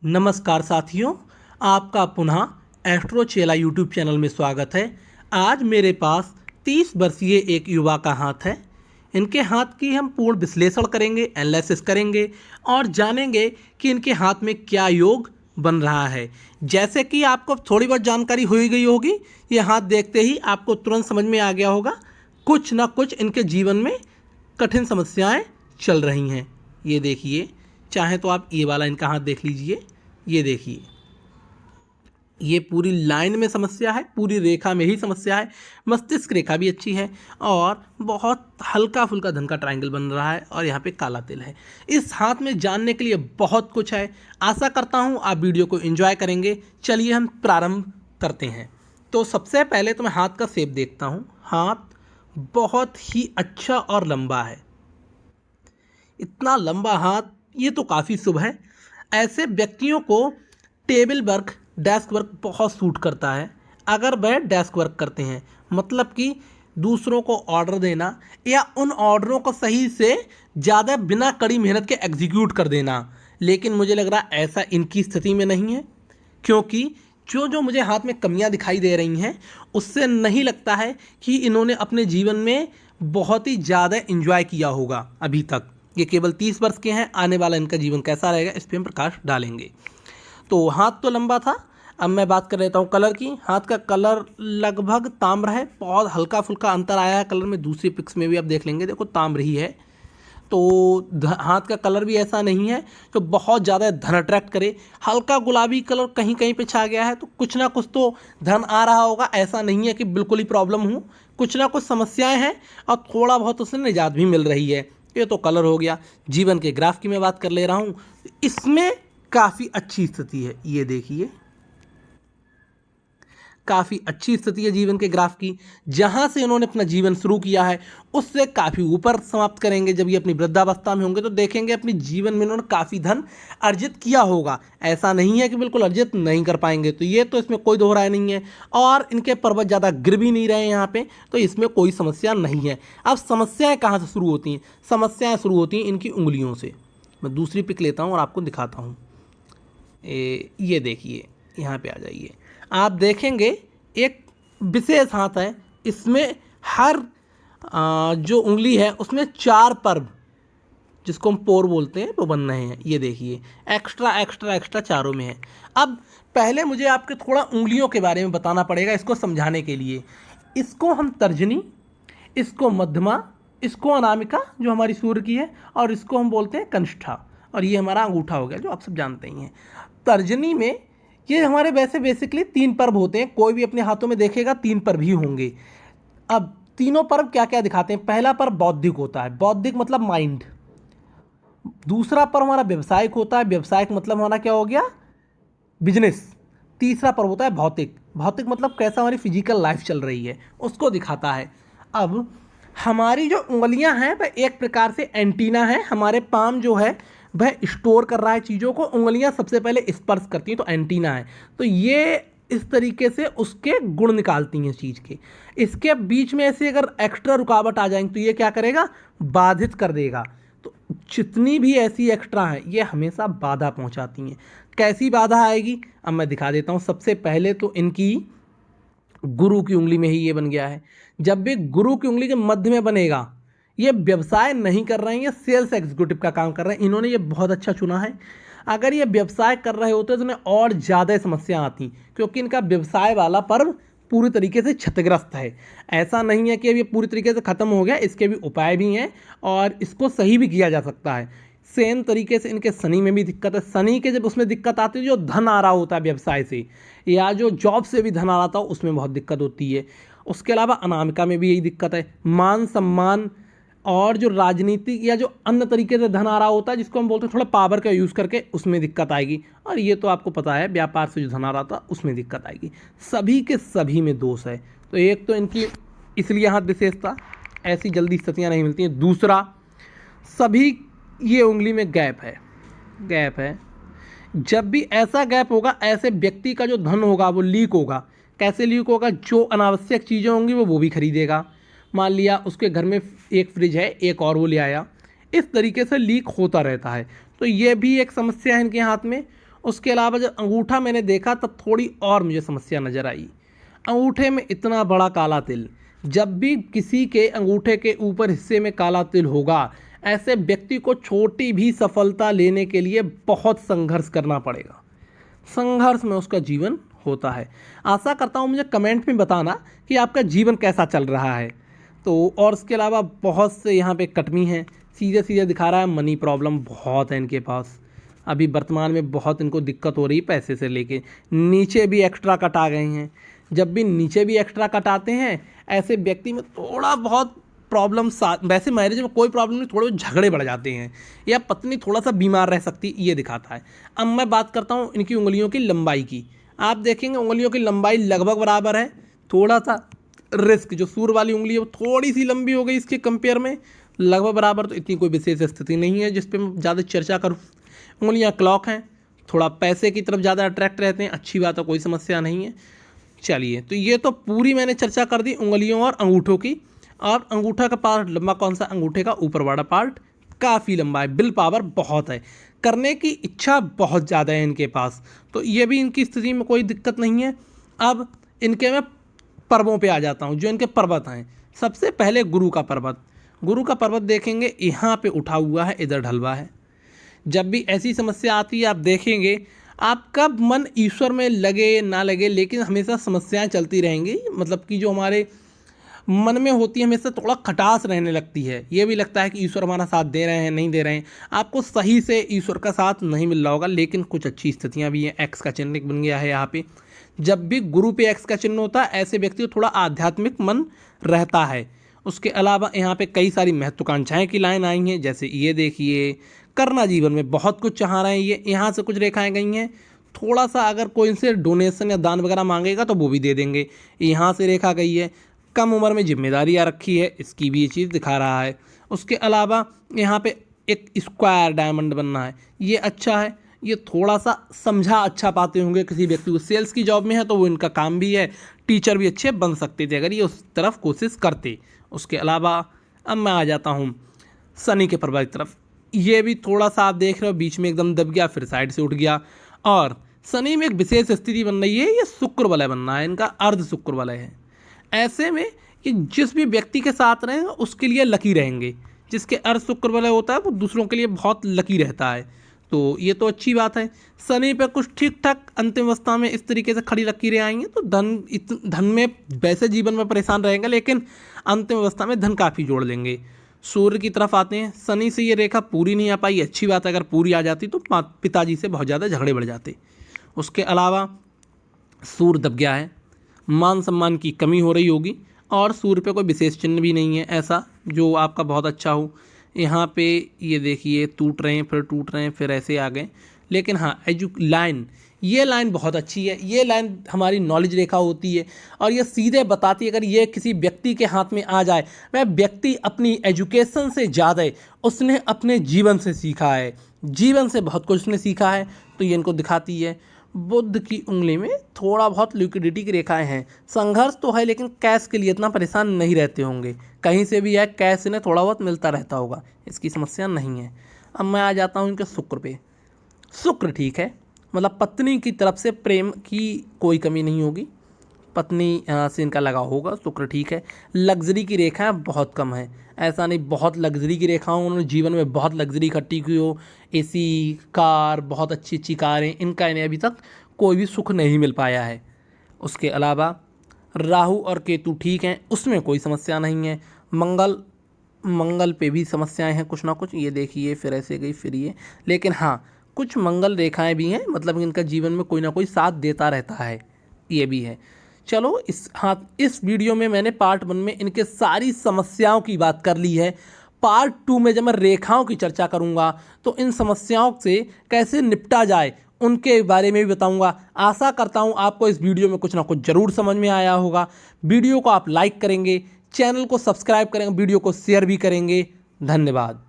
नमस्कार साथियों, आपका पुनः एस्ट्रो चेला यूट्यूब चैनल में स्वागत है। आज मेरे पास 30 वर्षीय एक युवा का हाथ है। इनके हाथ की हम पूर्ण विश्लेषण करेंगे, एनालिसिस करेंगे और जानेंगे कि इनके हाथ में क्या योग बन रहा है। जैसे कि आपको थोड़ी बहुत जानकारी हो ही गई होगी, ये हाथ देखते ही आपको तुरंत समझ में आ गया होगा कुछ ना कुछ इनके जीवन में कठिन समस्याएं चल रही हैं। ये देखिए, चाहे तो आप ये वाला इनका हाथ देख लीजिए। ये देखिए, ये पूरी लाइन में समस्या है, पूरी रेखा में ही समस्या है। मस्तिष्क रेखा भी अच्छी है और बहुत हल्का फुल्का धन का ट्रायंगल बन रहा है और यहाँ पे काला तिल है। इस हाथ में जानने के लिए बहुत कुछ है। आशा करता हूँ आप वीडियो को एंजॉय करेंगे। चलिए हम प्रारंभ करते हैं। तो सबसे पहले तो मैं हाथ का शेप देखता हूँ। हाथ बहुत ही अच्छा और लंबा है। इतना लंबा हाथ, ये तो काफ़ी शुभ है। ऐसे व्यक्तियों को टेबल वर्क, डेस्क वर्क बहुत सूट करता है। अगर वह डेस्क वर्क करते हैं, मतलब कि दूसरों को ऑर्डर देना या उन ऑर्डरों को सही से ज़्यादा बिना कड़ी मेहनत के एग्जीक्यूट कर देना। लेकिन मुझे लग रहा है ऐसा इनकी स्थिति में नहीं है, क्योंकि जो जो मुझे हाथ में कमियां दिखाई दे रही हैं उससे नहीं लगता है कि इन्होंने अपने जीवन में बहुत ही ज़्यादा एंजॉय किया होगा अभी तक। ये केवल 30 वर्ष के हैं। आने वाला इनका जीवन कैसा रहेगा इस पर हम प्रकाश डालेंगे। तो हाथ तो लंबा था। अब मैं बात कर लेता हूँ कलर की। हाथ का कलर लगभग ताम्र है। बहुत हल्का फुल्का अंतर आया है कलर में। दूसरी पिक्स में भी आप देख लेंगे, देखो ताम्र ही है। तो हाथ का कलर भी ऐसा नहीं है जो बहुत ज़्यादा धन अट्रैक्ट करे। हल्का गुलाबी कलर कहीं कहीं पे छा गया है, तो कुछ ना कुछ तो धन आ रहा होगा। ऐसा नहीं है कि बिल्कुल ही प्रॉब्लम हो, कुछ ना कुछ समस्याएं हैं और थोड़ा बहुत उससे निजात भी मिल रही है। ये तो कलर हो गया। जीवन के ग्राफ की मैं बात कर ले रहा हूँ। इसमें काफ़ी अच्छी स्थिति है। ये देखिए, काफ़ी अच्छी स्थिति है जीवन के ग्राफ की। जहाँ से इन्होंने अपना जीवन शुरू किया है उससे काफ़ी ऊपर समाप्त करेंगे। जब ये अपनी वृद्धावस्था में होंगे तो देखेंगे अपने जीवन में इन्होंने काफ़ी धन अर्जित किया होगा। ऐसा नहीं है कि बिल्कुल अर्जित नहीं कर पाएंगे, तो ये तो इसमें कोई दोहराय नहीं है। और इनके पर्वत ज़्यादा गिर भी नहीं रहे यहाँ पे, तो इसमें कोई समस्या नहीं है। अब समस्याएँ कहाँ से शुरू होती हैं? समस्याएँ शुरू होती हैं इनकी उंगलियों से। मैं दूसरी पिक लेता हूँ और आपको दिखाता हूँ। ये देखिए, यहाँ पे आ जाइए। आप देखेंगे एक विशेष हाथ है। इसमें हर जो उंगली है उसमें 4 पर्व, जिसको हम पोर बोलते हैं, वो बन रहे हैं। ये देखिए, एक्स्ट्रा एक्स्ट्रा एक्स्ट्रा चारों में है। अब पहले मुझे आपके थोड़ा उंगलियों के बारे में बताना पड़ेगा इसको समझाने के लिए। इसको हम तर्जनी, इसको मध्यमा, इसको अनामिका जो हमारी सूर्य की है, और इसको हम बोलते हैं कनिष्ठा। और ये हमारा अंगूठा हो गया जो आप सब जानते ही हैं। तर्जनी में ये हमारे वैसे बेसिकली 3 पर्व होते हैं। कोई भी अपने हाथों में देखेगा 3 पर्व ही होंगे। अब तीनों पर्व क्या क्या दिखाते हैं? पहला पर्व बौद्धिक होता है। बौद्धिक मतलब माइंड। दूसरा पर्व हमारा व्यवसायिक होता है। व्यवसायिक मतलब हमारा क्या हो गया? बिजनेस। तीसरा पर्व होता है भौतिक। भौतिक मतलब कैसा हमारी फिजिकल लाइफ चल रही है, उसको दिखाता है। अब हमारी जो उंगलियां हैं वह एक प्रकार से एंटीना है। हमारे पाम जो है वह स्टोर कर रहा है चीज़ों को। उंगलियां सबसे पहले स्पर्श करती हैं, तो एंटीना है। तो ये इस तरीके से उसके गुण निकालती हैं चीज़ के। इसके बीच में ऐसे अगर एक्स्ट्रा रुकावट आ जाएंगी तो ये क्या करेगा? बाधित कर देगा। तो जितनी भी ऐसी एक्स्ट्रा हैं ये हमेशा बाधा पहुंचाती हैं। कैसी बाधा आएगी अब मैं दिखा देता हूँ। सबसे पहले तो इनकी गुरु की उंगली में ही ये बन गया है। जब भी गुरु की उंगली के मध्य में बनेगा, ये व्यवसाय नहीं कर रहे हैं, ये सेल्स एग्जीक्यूटिव का काम कर रहे हैं। इन्होंने ये बहुत अच्छा चुना है। अगर ये व्यवसाय कर रहे होते तो इन्हें और ज़्यादा समस्या आती, क्योंकि इनका व्यवसाय वाला पर्व पूरी तरीके से क्षतिग्रस्त है। ऐसा नहीं है कि अब ये पूरी तरीके से ख़त्म हो गया, इसके भी उपाय भी हैं और इसको सही भी किया जा सकता है। सेम तरीके से इनके शनि में भी दिक्कत है। शनि के जब उसमें दिक्कत आती है, जो धन आ रहा होता है व्यवसाय से या जो जॉब से भी धन आ रहा था, उसमें बहुत दिक्कत होती है। उसके अलावा अनामिका में भी यही दिक्कत है। मान सम्मान और जो राजनीति या जो अन्य तरीके से धन आ रहा होता है, जिसको हम बोलते हैं थोड़ा पावर का यूज़ करके, उसमें दिक्कत आएगी। और ये तो आपको पता है व्यापार से जो धन आ रहा था उसमें दिक्कत आएगी। सभी के सभी में दोष है। तो एक तो इनकी इसलिए हाथ विशेषता, ऐसी जल्दी स्थितियाँ नहीं मिलती हैं। दूसरा, सभी ये उंगली में गैप है। गैप है। जब भी ऐसा गैप होगा, ऐसे व्यक्ति का जो धन होगा वो लीक होगा। कैसे लीक होगा? जो अनावश्यक चीज़ें होंगी वो भी खरीदेगा। मान लिया उसके घर में एक फ्रिज है, एक और वो ले आया। इस तरीके से लीक होता रहता है। तो ये भी एक समस्या है इनके हाथ में। उसके अलावा जब अंगूठा मैंने देखा तब थोड़ी और मुझे समस्या नज़र आई। अंगूठे में इतना बड़ा काला तिल, जब भी किसी के अंगूठे के ऊपर हिस्से में काला तिल होगा, ऐसे व्यक्ति को छोटी भी सफलता लेने के लिए बहुत संघर्ष करना पड़ेगा। संघर्ष में उसका जीवन होता है। आशा करता हूँ मुझे कमेंट में बताना कि आपका जीवन कैसा चल रहा है। तो और इसके अलावा बहुत से यहाँ पे कटमी हैं, सीधे सीधे दिखा रहा है मनी प्रॉब्लम बहुत है इनके पास। अभी वर्तमान में बहुत इनको दिक्कत हो रही है पैसे से लेके। नीचे भी एक्स्ट्रा कट आ गए हैं। जब भी नीचे भी एक्स्ट्रा कट आते हैं, ऐसे व्यक्ति में थोड़ा बहुत प्रॉब्लम, वैसे मैरिज में कोई प्रॉब्लम नहीं, थोड़े झगड़े बढ़ जाते हैं या पत्नी थोड़ा सा बीमार रह सकती, ये दिखाता है। अब मैं बात करता हूँ इनकी उंगलियों की लंबाई की। आप देखेंगे उंगलियों की लंबाई लगभग बराबर है। थोड़ा सा रिस्क, जो सूर वाली उंगली है वो थोड़ी सी लंबी हो गई इसके कंपेयर में, लगभग बराबर। तो इतनी कोई विशेष स्थिति नहीं है जिस पे मैं ज़्यादा चर्चा करूँ। उंगलियाँ क्लॉक हैं, थोड़ा पैसे की तरफ ज़्यादा अट्रैक्ट रहते हैं, अच्छी बात है, कोई समस्या नहीं है। चलिए, तो ये तो पूरी मैंने चर्चा कर दी उंगलियों और अंगूठों की। और अंगूठा का पार्ट लंबा कौन सा? अंगूठे का ऊपर वाला पार्ट काफ़ी लंबा है। विल पावर बहुत है, करने की इच्छा बहुत ज़्यादा है इनके पास। तो ये भी इनकी स्थिति में कोई दिक्कत नहीं है। अब इनके मैं पर्वों पे आ जाता हूँ, जो इनके पर्वत हैं। सबसे पहले गुरु का पर्वत। गुरु का पर्वत देखेंगे यहाँ पे उठा हुआ है, इधर ढलवा है। जब भी ऐसी समस्या आती है आप देखेंगे आपका मन ईश्वर में लगे ना लगे, लेकिन हमेशा समस्याएं चलती रहेंगी। मतलब कि जो हमारे मन में होती है हमेशा थोड़ा खटास रहने लगती है। ये भी लगता है कि ईश्वर हमारा साथ दे रहे हैं, नहीं दे रहे हैं। आपको सही से ईश्वर का साथ नहीं मिल रहा होगा, लेकिन कुछ अच्छी स्थितियां भी हैं। एक्स का चिन्ह बन गया है यहाँ पे। जब भी गुरु पे एक्स का चिन्ह होता है, ऐसे व्यक्ति को थोड़ा आध्यात्मिक मन रहता है। उसके अलावा यहाँ पे कई सारी महत्वाकांक्षाएं की लाइन आई हैं, जैसे ये देखिए, करना जीवन में बहुत कुछ चाह रहे हैं। ये यहाँ से कुछ रेखाएं गई हैं। थोड़ा सा अगर कोई इनसे डोनेशन या दान वगैरह मांगेगा तो वो भी दे देंगे। यहाँ से रेखा गई है, कम उम्र में जिम्मेदारियाँ रखी है, इसकी भी ये चीज़ दिखा रहा है। उसके अलावा यहाँ पे एक स्क्वायर डायमंड बनना है, ये अच्छा है। ये थोड़ा सा समझा अच्छा पाते होंगे किसी व्यक्ति को। सेल्स की जॉब में है तो वो इनका काम भी है, टीचर भी अच्छे बन सकते थे अगर ये उस तरफ कोशिश करते। उसके अलावा अब मैं आ जाता हूँ शनि के पर्वत की तरफ। ये भी थोड़ा सा आप देख रहे हो बीच में एकदम दब गया, फिर साइड से उठ गया। और शनि में एक विशेष स्थिति बन रही है, ये शुक्र वलय बनना है, इनका अर्ध शुक्र वलय है। ऐसे में कि जिस भी व्यक्ति के साथ रहेंगे उसके लिए लकी रहेंगे। जिसके अर्ध शुक्र वलय होता है वो दूसरों के लिए बहुत लकी रहता है। तो ये तो अच्छी बात है। शनि पे कुछ ठीक ठाक अंतिम अवस्था में इस तरीके से खड़ी लकीरें आएंगी तो धन में वैसे जीवन में परेशान रहेंगे, लेकिन अंतिम अवस्था में धन काफ़ी जोड़ लेंगे। सूर्य की तरफ आते हैं। शनि से ये रेखा पूरी नहीं आ पाई, अच्छी बात है। अगर पूरी आ जाती तो पिताजी से बहुत ज़्यादा झगड़े बढ़ जाते। उसके अलावा सूर्य दब गया है, मान सम्मान की कमी हो रही होगी। और सूर्य पे कोई विशेष चिन्ह भी नहीं है ऐसा जो आपका बहुत अच्छा हो। यहाँ पे ये देखिए टूट रहे हैं, फिर टूट रहे हैं, फिर ऐसे आ गए। लेकिन हाँ, ये लाइन बहुत अच्छी है। ये लाइन हमारी नॉलेज रेखा होती है और ये सीधे बताती है अगर ये किसी व्यक्ति के हाथ में आ जाए, वह व्यक्ति अपनी एजुकेशन से ज़्यादा उसने अपने जीवन से सीखा है, जीवन से बहुत कुछ उसने सीखा है। तो ये इनको दिखाती है। बुध की उंगली में थोड़ा बहुत लिक्विडिटी की रेखाएं हैं। संघर्ष तो है, लेकिन कैश के लिए इतना परेशान नहीं रहते होंगे। कहीं से भी है कैश इन्हें थोड़ा बहुत मिलता रहता होगा, इसकी समस्या नहीं है। अब मैं आ जाता हूँ इनके शुक्र पे। शुक्र ठीक है, मतलब पत्नी की तरफ से प्रेम की कोई कमी नहीं होगी, पत्नी से इनका लगाव होगा। शुक्र ठीक है। लग्जरी की रेखाएं बहुत कम है, ऐसा नहीं बहुत लग्जरी की रेखाओं, उन्होंने जीवन में बहुत लग्जरी इकट्ठी की हो, एसी कार, बहुत अच्छी अच्छी कारें, इनका इन्हें अभी तक कोई भी सुख नहीं मिल पाया है। उसके अलावा राहु और केतु ठीक हैं, उसमें कोई समस्या नहीं है। मंगल पे भी समस्याएं हैं कुछ ना कुछ, ये देखिए फिर ऐसे गई फिर ये। लेकिन हाँ, कुछ मंगल रेखाएं भी हैं, मतलब इनका जीवन में कोई ना कोई साथ देता रहता है, ये भी है। चलो इस वीडियो में मैंने पार्ट 1 में इनके सारी समस्याओं की बात कर ली है। पार्ट 2 में जब मैं रेखाओं की चर्चा करूंगा तो इन समस्याओं से कैसे निपटा जाए उनके बारे में भी बताऊंगा। आशा करता हूं आपको इस वीडियो में कुछ ना कुछ ज़रूर समझ में आया होगा। वीडियो को आप लाइक करेंगे, चैनल को सब्सक्राइब करेंगे, वीडियो को शेयर भी करेंगे। धन्यवाद।